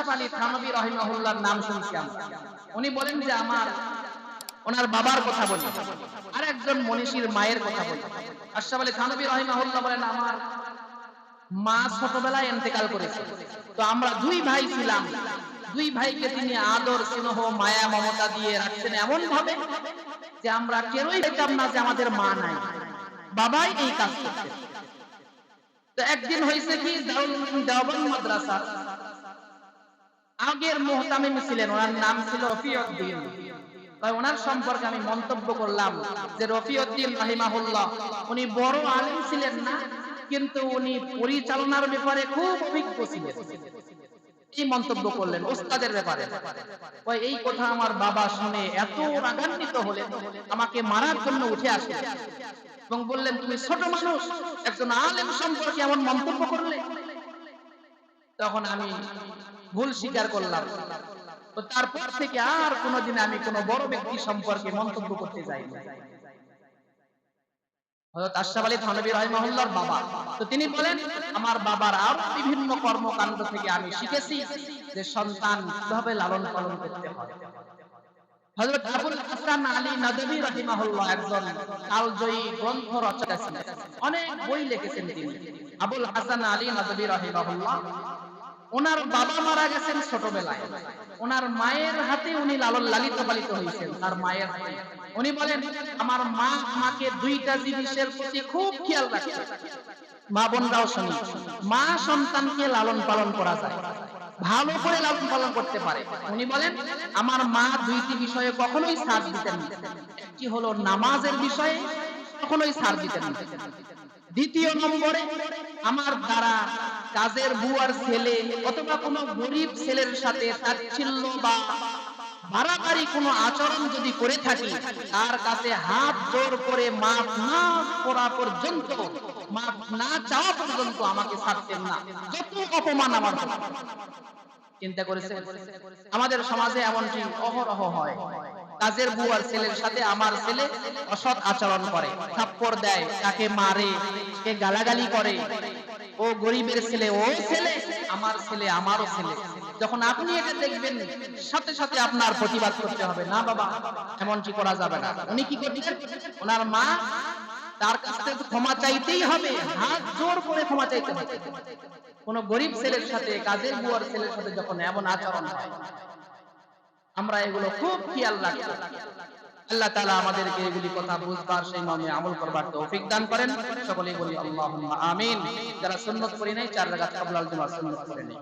আশরাফ আলী থানভী রাহিমাহুল্লাহর নাম শুনছি আমরা। উনি বলেন যে ওনার বাবার কথা বলি, আর একজন মনীষীর মায়ের কথা বলি। আশরাফ আলী থানভী রাহিমাহুল্লাহ বলেন, আমার মা ছোটবেলায় ইন্তেকাল করেছে। তো আমরা দুই ভাই ছিলাম, দুই ভাইকে তিনি আদর স্নেহ মায়া মমতা দিয়ে রাখছেন এমন ভাবে যে আমরা কেউই দেখতাম না যে আমাদের মা নাই, বাবাই এই কাজ করছে। তো একদিন হয়েছে কি, দারুল উলুম দেওবন্দ মাদ্রাসা আগের মুহতামিম ছিলেন, ওনার নাম ছিল রফিউদ্দিন। তাই ওনার সম্পর্কে আমি মন্তব্য করলাম যে রফিউদ্দিন রাহিমাহুল্লাহ উনি বড় আলেম ছিলেন না, কিন্তু উনি পরিচালনার ব্যাপারে খুব অভিজ্ঞ ছিলেন। এই মন্তব্য করলেন ওস্তাদের ব্যাপারে। ওই এই কথা আমার বাবা শুনে এত রাগান্বিত হলেন, আমাকে মারার জন্য উঠে আসলেন এবং বললেন, তুমি ছোট মানুষ, একজন আলেম সম্পর্কে এমন মন্তব্য করলে। তখন আমি ভুল স্বীকার করলাম। তো তারপর থেকে আর কোনোদিন আমি কোনো বড় ব্যক্তি সম্পর্কে মন্তব্য করতে যাইনি। হযরত আশরাফ আলী থানভী রাহিমাহুল্লাহর বাবা, তো তিনি বলেন, আমার বাবার আরো বিভিন্ন কর্মকাণ্ড থেকে আমি শিখেছি যে সন্তান কিভাবে লালন পালন করতে হয়। হযরত আবুল হাসান আলী নদভী রাহিমাহুল্লাহ একজন কালজয়ী গ্রন্থ রচয়িতা ছিলেন, অনেক বই লিখেছেন তিনি। আবুল হাসান আলী নদভী রাহিমাহুল্লাহ, ওনার বাবা মারা গেছেন ছোটবেলায়, ওনার মায়ের হাতে উনি লালিত পালিত হয়েছেন। তার মায়ের হাতে উনি বলেন, আমার মা আমাকে দুইটা জিনিসের প্রতি খুব খেয়াল রাখে। মা বোনরাও শুনি, মা সন্তানকে লালন পালন করা যায়, ভালো করে লালন পালন করতে পারে। উনি বলেন, আমার মা দুইটি বিষয়ে কখনোই ছাড় দিতেন না। একটি হলো নামাজের বিষয়ে কখনোই ছাড় দিতেন না। দ্বিতীয় নম্বরে, আমার দ্বারা কাজের বুয়ার ছেলে অথবা কোনো গরিব ছেলের সাথে তাচ্ছিল্য বা বাড়াবাড়ি কোনো আচরণ যদি করে থাকি, তার কাছে হাত জোর করে মাফ না করা পর্যন্ত, মাফ না চাওয়া পর্যন্ত আমাকে ছাড়তেন না, যত অপমান আমার হোক। চিন্তা করেছেন, আমাদের সমাজে এমনটি অহরহ হয়। কাজের বুয়ার ছেলের সাথে আমার ছেলে অসৎ আচরণ করে, থাপ্পড় দেয়, তাকে মারে, কে গালাগালি করে। ও গরিবের ছেলে, ও ছেলে, আমার ছেলে, আমারও ছেলে। যখন আপনি এটা দেখবেন, সাথে সাথে আপনার প্রতিবাদ করতে হবে, না বাবা, এমনটি করা যাবে না। উনি কি করতেন, ওনার মা, তার কাছ থেকে ক্ষমা চাইতেই হবে, হাত জোর করে ক্ষমা চাইতে হবে। কোন গরিব ছেলের সাথে, কাজের বুয়ার ছেলের সাথে যখন এমন আচরণ হয়, আমরা এগুলো খুব খেয়াল রাখব। আল্লাহ তাআলা আমাদেরকে এগুলি কথা বুঝবার, সেই মর্মে আমল করবার তৌফিক দান করেন। সকলেই বলি আল্লাহুম্মা আমিন। যারা সুন্নাত পড়ি নাই, 4 রাকাত ক্বাবলাল জুমা সুন্নাত পড়ে নেই।